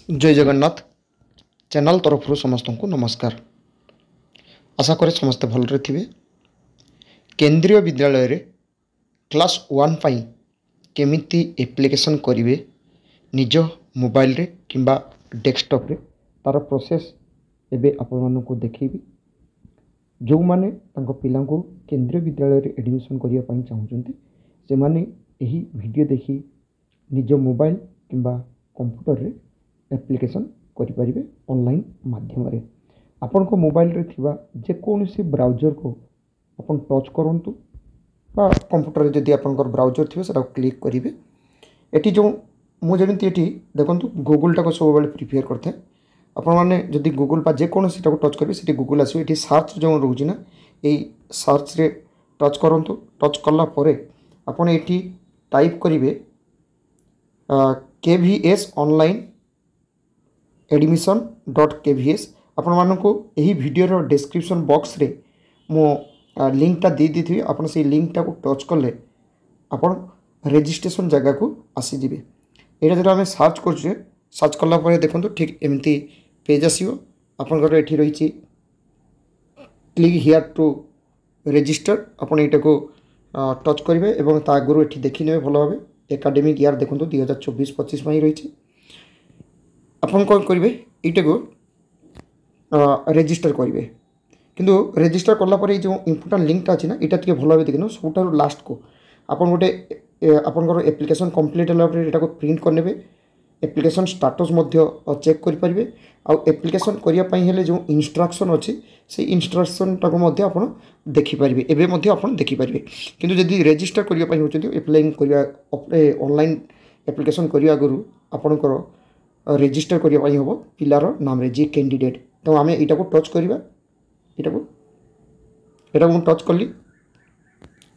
जय जगन्नाथ चैनल तरफ समस्त को नमस्कार। आशा करे समस्ते भलरे थिबे। केंद्रीय विद्यालय रे क्लास 1 पाई केमिति एप्लिकेशन करिवे निज मोबाइल रे किंबा डेस्कटॉप रे तार प्रोसेस एबे आपण मानको देखैबी। जो माने तांको पिला को केंद्रीय विद्यालय रे एडमिशन करिया पाई चाहुचंती से माने एही वीडियो देखि निज मोबाइल किंबा कंप्यूटर रे एप्लिकेशन करें ऑनलाइन माध्यम रे। आपण को मोबाइल रे थिबा जे कोनोसी ब्राउजर को आपण टच करंतु बा कंप्यूटर रे जदि आपनकर ब्राउजर थिबे सेटा क्लिक करिवे। एटी जो मु जेमिति एटी देखंतु गूगल टा को सब बेले प्रिपेयर करथे। आपण माने जदि गूगल पा जे कोनोसी टा को टच करिवे सेटी गूगल आसीबे। एटी सर्च जो रहउची ना एई सर्च रे टच करंतु। टच करला परे आपण एटी टाइप करिवे KVS ऑनलाइन admission.kvs। आपण मानको एही वीडियो रो डिस्क्रिप्शन बॉक्स रे मो लिंक टा दे थी। आपण से लिंक टा को टच करले आपण रजिस्ट्रेशन जगह को आसी जिवे। एटा जरा हमें सर्च करछे सर्च करला परे देखंतु ठीक एमती पेज आसीबो। आपण घर एठी रहिछि क्लिक हियर टू रजिस्टर। आपण एटा को टच करिवे एवं ता गुरु एठी देखि नेबे भलो भाबे। एकेडमिक ईयर देखंतु 2024-25 पई रहिछि। अपन कौन करेंगे ये को रेजिस्टर करेंगे किंतु रेजिस्टर कला जो इम्पोर्टाट लिंकटा अच्छी ना यहाँ भल भाव देखिए सब लास्ट को आपन गोटे आपंकर एप्लिकेशन कम्प्लीट है को प्रिंट करने एप्लिकेशन स्टाटस चेक करेंगे। आउ एप्लिकेशन करने जो इंस्ट्रक्शन अच्छी से इंस्ट्रक्शन टाक आप देखिपारे एवं आप देखिपारे। किंतु जदि रेजिस्टर करने होती एप्लाइंग कर ऑनलाइन एप्लिकेशन करने आगु आपणकर रेजिस्टर करने हम पिलार नाम रे जी कैंडिडेट। तो आम यहाँ को टच करवा यहाँ टच कली।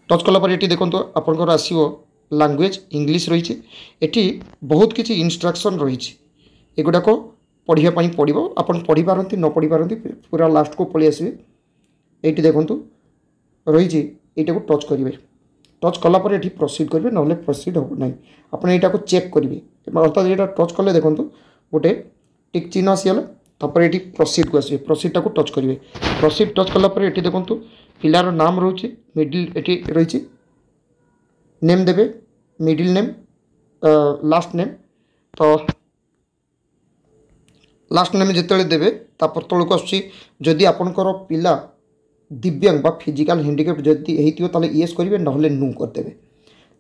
टच कलापर ये देखो आपंकर आसो लैंग्वेज इंग्लिश रही। एटी बहुत किसी इंस्ट्रक्शन रही एगुड़ाक पढ़ापी पड़ो आप पढ़ी पारती न पढ़ी पारती पूरा लास्ट को पलि आसवे। ये देखूँ रही यहाँ को टच करेंगे। टच कलापर ये प्रोसीड करेंगे ना प्रोसीड हम ना आपड़ यहाँ को चेक करेंगे। अर्थात यहाँ टच कले देखो गोटे टिक चिन्ह आसीगला तापर ये प्रोसीड को आसवे। प्रोसीड टाक टच करेंगे। प्रोसीड टच कलापर ये देखो पिलार नाम रोचे मिडिल ये रही नेम देवे मिडिल नेम लास्ट नेम। तो लास्ट नेम जिते देवे तापर तौक आसुच्छी आपणकर पिला दिव्यांग बा फिजिकल हैंडिकैप जदि होता है येस करेंगे ना नो करदे।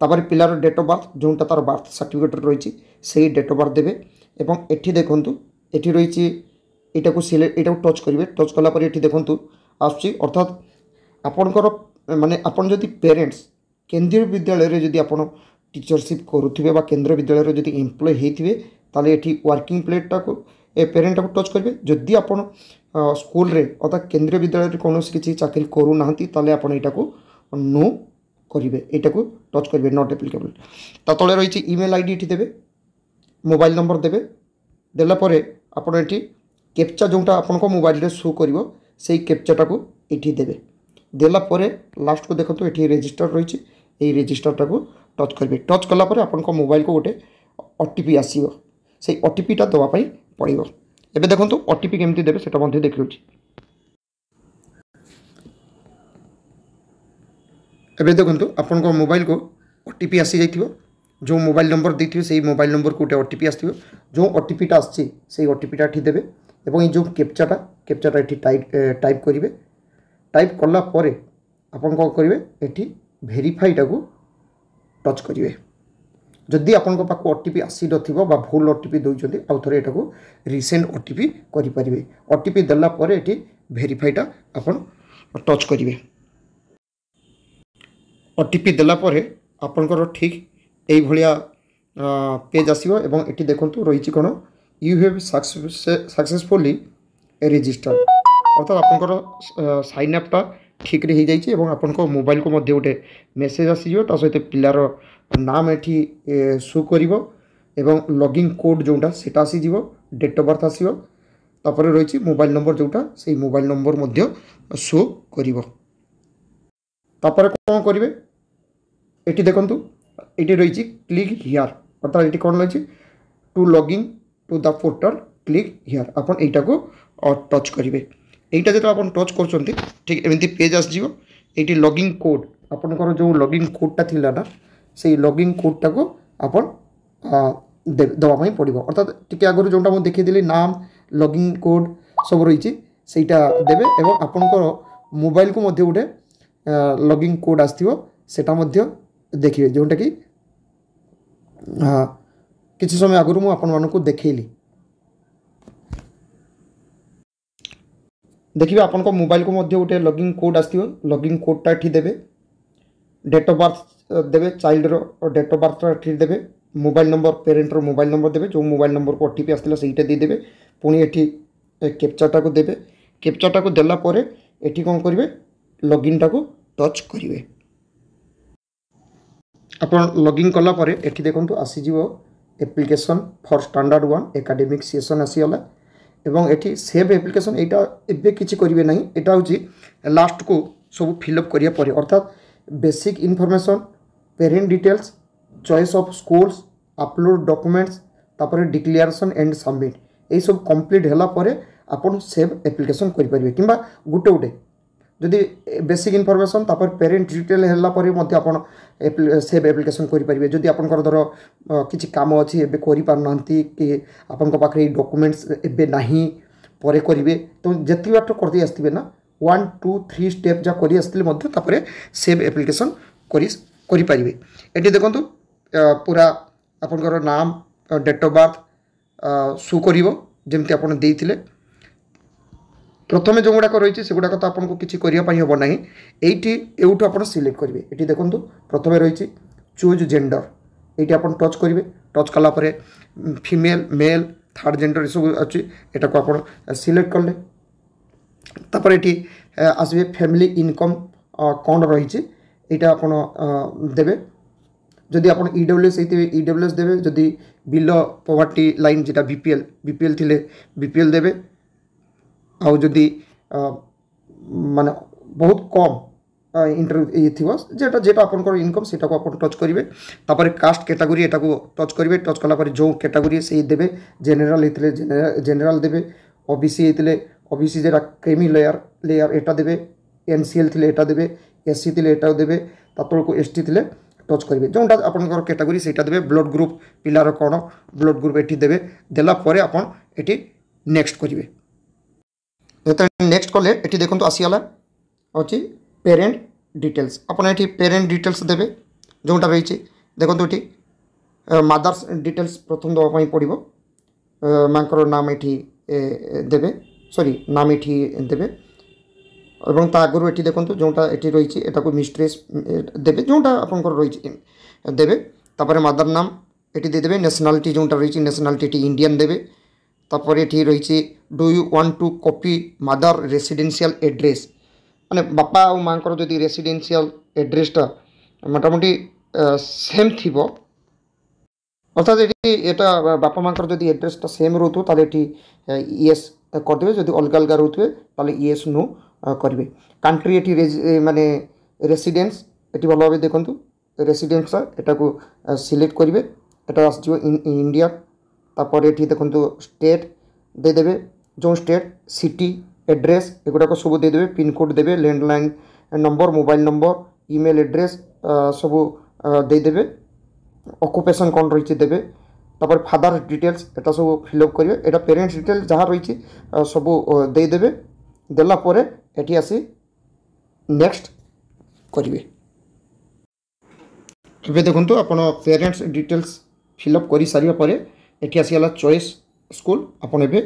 तापर पिलार डेट ऑफ बर्थ जोटा तार बर्थ सर्टिफिकेट रही से डेट ऑफ बर्थ देवे। एवं एठी देखंतु एठी रही यहाँ को सिलेक्ट यहाँ को टच करेंगे। टच कलापर ये देखंतु आसुच्छी अर्थात आपणकर माने आपन जदि पेरेंट्स केंद्रीय विद्यालय रे जदि आपन टीचरशिप करुथिबे बा केंद्रीय विद्यालय रे जदि एम्प्लॉय हेथिबे ताले एठी वर्किंग प्लेट टाको ए पेरेंट टाको टच करेंगे। जदि आपन स्कूल रे अर्थात केंद्रीय विद्यालय रे कोनोसी किछि चाकरी करू नाहंती ताले आपन एटा को नो करेंगे। एटा को टच करेंगे नॉट एप्लिकेबल। ता तले रही ईमेल आईडी एठी देबे मोबाइल नंबर देबे। देला परे आपन एठी कैप्चा जोटा आपन को मोबाइल रे शो करिवो सेही कैप्चाटा को एठी देबे। देला परे लास्ट को देखो एठी रजिस्टर रही यही रजिस्टरटा को टच करेंगे। टच कलापर आपन को मोबाइल को गोटे ओटीपी आसीबो से ओटीपीटा दवापाई पड़ो। एबे देखो ओटीपी केमती देबे सेटा मध्ये देखिउछि। एबे देखो आपन को मोबाइल को ओटीपी आसी जाइथिबो। जो मोबाइल नंबर देथिबे सेही मोबाइल नंबर को गोटे ओटीपी आसथिबो। जो ओटीपीटा आछि सेही ओटीपीटा एठी देबे एवं जो कैप्चाटा एठी टाइप करेंगे। टाइप कला परे आपन को करेंगे एठी भेरीफाईटा को टच करेंगे। जदि आपन को पाक ओटीपी आसी नथिबो बा भूल ओटीपी दोइछन्ती आउ थरे एटा को रिसेंड ओटीपी करि परिबे। ओटीपी देला परे एठी भेरीफाईटा आपन टच करेंगे। ओटीपी देला परे आपनकर ठीक एई भलिया पेज आसीबो एवं एठी देखंतु रहिछि कोन यू हैव सक्सेसफुली रजिस्टर। अर्थात आपनकर साइन अपटा ठीक रे हो जाइए और आपन को मोबाइल को मध्य गोटे मेसेज आसीजो ता सहित पिलार नाम एठी शो करिवो एवं लॉगिन कोड जोटा सेटा आसीजिवो डेट ऑफ बर्थ आसीबो तापर रही मोबाइल नंबर जोटा से मोबाइल नंबर मध्य शो करिवो। तापर कौन करेंगे ये देखु ये रही क्लिक हियर अर्थात ये कौन रही to login to the portal click here आपण एटा को टच करेंगे एटा जो आप टच कर ठीक एमती पेज आसो ये लॉगिंग कोड आपंकर जो लॉगिंग कोडटा थिला ना से लॉगिंग कोडटा को आप दवाई पड़ो अर्थात टी आगुरी जोटा मुझे देखी नाम लॉगिंग कोड सब रही सेटा देवे एवं आपंकर मोबाइल को मध्य गोटे लॉगिंग कोड आसो सेटा देखिए जोटा कि किसी समय आगुरी मुझे आपण मानक देखली देखिए आपन को मोबाइल को मध्य गोटे लॉगिंग कोड आसो लॉगिंग कोडटा ये देवे डेट ऑफ बर्थ देवे चाइल्ड रो डेट ऑफ बर्थ ये देवे मोबाइल नंबर पेरेंट रो मोबाइल नंबर देवे जो मोबाइल नंबर को ओटीपी आसला सेटा दे देवे पुणी एठी कैप्चाटा को देवे कैप्चाटा को देला परे एठी कोन करिवे लॉगिन टा को टच करिवे अपन लॉगिन कला परे एठी देखंतु आसी जीवो application for standard 1 academic session आसीगला एवं एठी सेव एप्लिकेशन एटा एबे किछि करिवे नाही एटा होची लास्ट को सब फिलअप करिया परे अर्थात basic information parent details choice of schools upload documents तापर डिक्लेरेशन एंड सबमिट यही सब कंप्लीट होला परे आपण सेव एप्लिकेशन करि परिबे किबा गुटे गुटे जदि बेसिक इनफॉरमेशन तापर पेरेंट डिटेल होला परे मध्ये आपण सेव एप्लिकेशन करि परिबे जदि आपनकर धर किछि काम अछि एबे करि पार नांती कि आपनक पाखरे डॉक्यूमेंट्स एबे नाही परे करिवे तो जति बात करते आस्तिबे ना 1 2 3 स्टेप जा करि आस्तिले मध्ये तापर सेव एप्लिकेशन करि परिबे एटी देखंतु पूरा आपनकर नाम डेट ऑफ बर्थ शो करिवो जेमति आपण देइथिले प्रथमे जो गुड़ाक रही से गुड़ाक तो आपको किसी करने हम ना ये आप सिलेक्ट करेंगे ये देखो प्रथम रही चूज जेंडर ये आप टच करेंगे टच कलापर फीमेल मेल थर्ड जेंडर ये सब अच्छी यहाँ को आप सिलेक्ट कले तापर ये आसबे फैमिली इनकम कौन रही यहाँ आप देवे जदि आप ईडब्ल्यूएस ईडब्ल्यूएस देवे जदि बिलो पॉवर्टी लाइन जेटा बीपीएल बीपीएल थिले बीपीएल देवे आउ जदि माने बहुत कम इंटरव्यू ये थी जेटा जेटा आपनकर इनकम सेटा को आप टच करेंगे तापर कास्ट कैटेगरी एटा को टच करेंगे टच कला पर जो कैटेगरी से देवे जेनेराल होते जेनेराल देवे ओबीसी होते ओबीसी जेटा क्रीमी लेयर लेयर एटा देवे एनसीएल थिले एटा देवे एससी थिले एटा देवे तातल को एसटी थिले टच करेंगे जोटा आपनकर कैटेगरी सेटा देवे ब्लड ग्रुप पिलार कौन ब्लड ग्रुप एटी देवे देला परे आपन एटी नेक्स्ट करेंगे नेक्स्ट कले ये देखो आसीगला अच्छी पेरेंट डिटेल्स आपन ये पेरेंट डिटेल्स देवे जोटा रही देखो ये मदर्स डिटेल्स प्रथम दवाई पड़ो माँ नाम ये देवे सॉरी नाम ये देवे और आगु ये देखो जोटा ये रही है मिस्ट्रेस देवे जोटा आपंकर रही देवे तापर मदर नाम ये देदेवे नेशनालिटी जोटा रही नेशनालिटी इंडियन देवे तापर ये रही do you want to copy mother residential address माने बापा और माँ जो रेसिडेंशियल एड्रेसटा मोटामोटी सेम थी अर्थात ये बापा माँ जो एड्रेसटा सेम रोथो ताले येस करदे जदि अलग अलग रोथे ताले येस नो करेंगे कंट्री ये माने रेसिडेंस ये भल भाव देखूँ रेसिडेंस एटा को सिलेक्ट करेंगे एटा आसो इंडिया तापर ये देखो स्टेट देदेवे जो स्टेट सिटी एड्रेस एगुड़ाक सब देदेवे पिनकोड देवे landline number mobile number email address सब देदेवे ऑक्युपेशन कौन रही देवे तापर फादर डिटेल्स एटा सब फिलअप करेंगे एटा पेरेंट्स डिटेल्स जहाँ रही सब देदेवे देला परे एटी आसी नेक्स्ट करेंगे एबे देखंतु आपण पेरेंट्स डिटेल्स फिलअप कर सारिया परे एटी आसीगला चॉइस स्कूल आपन एबे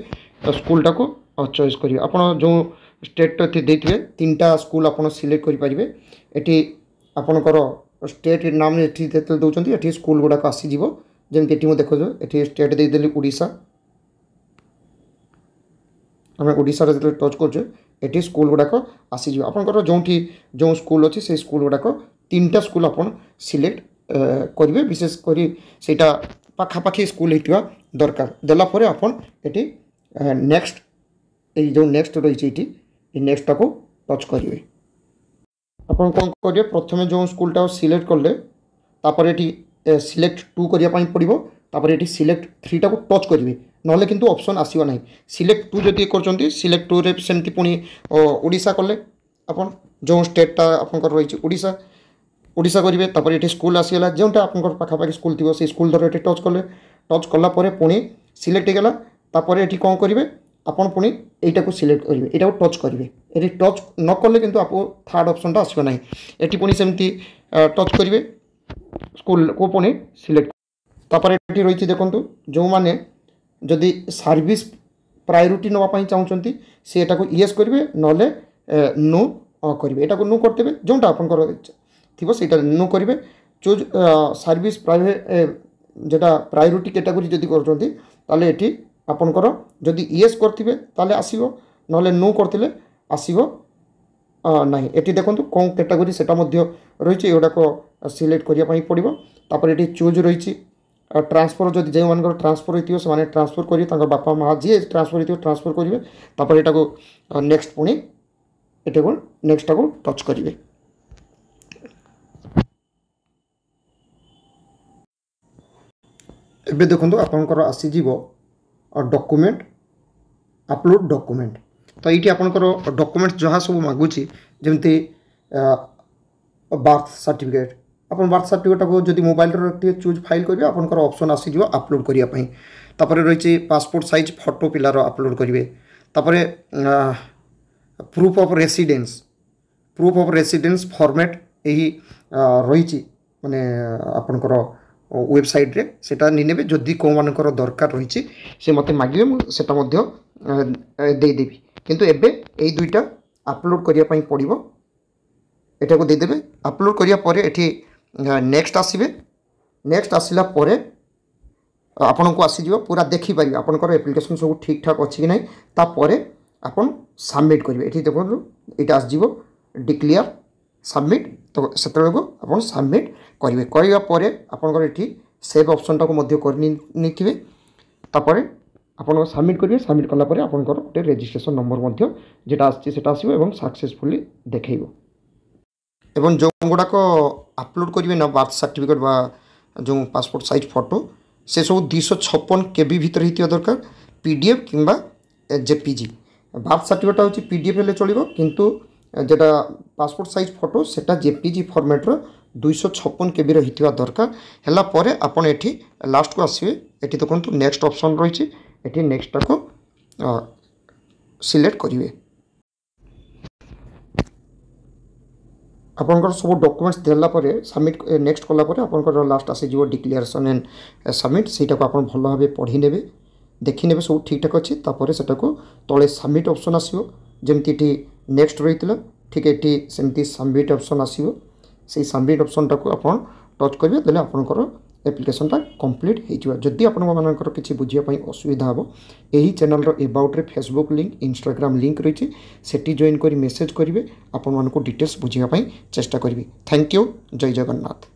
स्कूलटा को चॉइस करेंगे आपन जो स्टेट देते 3टा स्कूल आपन सिलेक्ट करि परिबे एटी आपनकर स्टेट नाम एटी देते दउचंती एटी स्कूल गुडाक आसी जीवो जेमति एटी मो देखो जो एटी स्टेट दे देली ओडिशा हमें ओडिशा रे टच करछे एटी स्कूल गुडाक आसी जीवो आपनकर जोंठी जो स्कूल अछि से स्कूल गुडाक 3टा स्कूल आपन सिलेक्ट करेंगे विशेष करी सेटा पाखापाखि स्कूल होता दरकार देला परे आपन एटी नेक्स्ट ये जो नेक्स्ट रही ये नेक्स्टा को टच करेंगे आपन कौन करेंगे प्रथम जो स्कूलटा सिलेक्ट कले तापर ये सिलेक्ट टू करने पड़ो तापर ये सिलेक्ट 3 को टच करेंगे ना कि ऑप्शन आसो ना। सिलेक्ट 2 जदि कर सिलेक्ट 2 रे सेमती पुणी ओडिशा कले आपन जो स्टेटा आपंकर रही ओडिशा ओडिशा करेंगे। तापर ये स्कूल आसीगला जोटा आप पाखापाखि स्कूल थी से स्कूल धर ये टच कले टच कलापर पुणी सिलेक्ट होगा। तापर ये कौन करेंगे आपन पुणी यहीटा को सिलेक्ट करेंगे यहाँ को टच करेंगे ये टच न कले कि आप थर्ड ऑप्शन आसो ना। ये पुणी सेमती टच करेंगे स्कूल को पुणी सिलेक्ट। तापर ये रही देखो जो मैंने जदि सर्विस प्रायोरिटी नापी चाहते सी एटा को येस करेंगे ना नो करेंगे यहाँ को नो करते जोटा आपंकर थी से नो करेंगे। चूज सर्विस प्राइवेट जेटा प्रायोरिटी कैटेगरी जदि कर ये आपणकर जदि येस करते आसो ना नो करते आसो ना। ये देखो कौन कैटेगरी से रही एगुड़ाक सिलेक्ट करने पड़ो। तापर ये चूज रही ट्रांसफर जदि जो मान ट्रांसफर होती है ट्रांसफर कर बापा माँ जी ट्रांसफर हो ट्रांसफर करेंगे। तापर यहाँ को नेक्स्ट पुणी ये को नेक्स्ट को टच करेंगे। एबे देखो आपंकर आसीज डॉक्यूमेंट अपलोड डॉक्यूमेंट। तो ये आपंकर डॉक्यूमेंट जहाँ सब मागुची जमती बर्थ सर्टिफिकेट आप बर्थ सर्टिफिकेट को जब मोबाइल रखिए चूज फाइल करेंगे आपंकर ऑप्शन आसीज अपलोड करने। तापर रही पासपोर्ट साइज फोटो पिलार अपलोड करेंगे। तापर प्रूफ ऑफ रेसिडेंस फॉर्मेट यही रही माने आपंकर वेबसाइट रे सेटा निनेबे जदि कौ मानकर दरकार रही से मत मागे मुझे देदेवी। किंतु एबे यही दुईटा अपलोड करने पड़ो एटा को देदेवे। अपलोड करिया परे एठी नेक्स्ट आसीबे। नेक्स्ट आसिला परे आपन को आसीजिवो पूरा देखि पारिबे आपनकर एप्लिकेशन सब ठीक ठाक अछि कि नै। तापरे आपन सबमिट करिवे एठी देखो एटा आसीजिवो डिक्लेयर सबमिट। तो सेतरे को आपन सबमिट करिवे करिया परे आपनकर एठी सेव ऑप्शन टा को मध्य करनी निथिबे। तापरे आपन सबमिट करिवे सबमिट कला परे आपनकर गोटे रजिस्ट्रेशन नंबर मध्य जेटा आछि सेटा आसीबो एवं सक्सेसफुली देखैबो। एवं जो गुड़ाक अपलोड करेंगे ना बर्थ सर्टिफिकेट बा जो पासपोर्ट साइज फोटो से सब 256 KB भितर होता दरकार PDF किंबा JPG। बर्थ सर्टिफिकेट हूँ PDF हेल्ले चलो किंतु जेटा पासपोर्ट साइज फोटो सेटा JPG फॉर्मेट्र 256 KB रही दरकार है। परे आपन एठी लास्ट को आसवे ये देखो नेक्स्ट ऑप्शन रही है नेक्स्ट को सिलेक्ट करेंगे। आपंकर सब डॉक्यूमेंट्स देला परे सबमिट नेक्स्ट कला परे आपंकर लास्ट आसीज डिक्लेरेशन एंड सबमिट सेटा को आपन भल भाव पढ़ी नेबे देखि नेबे सब ठीक ठाक अच्छी। तापर सेटा को तले सबमिट ऑप्शन आसीबो जेमती नेक्स्ट रही ठीक ये सेमती सबमिट ऑप्शन आसीबो से सबमिट ऑप्शन टाको आपन टच करेंगे देले आपनकर एप्लिकेशन टा कंप्लीट हो। जदि आपंकर किसी बुझापी असुविधा हे यही चैनल एबाउट रे फेसबुक लिंक इंस्टाग्राम लिंक रही सेटी जॉइन करी मेसेज करेंगे आपण मानक डिटेल्स बुझापी चेष्टा करी। Thank you. जय जगन्नाथ।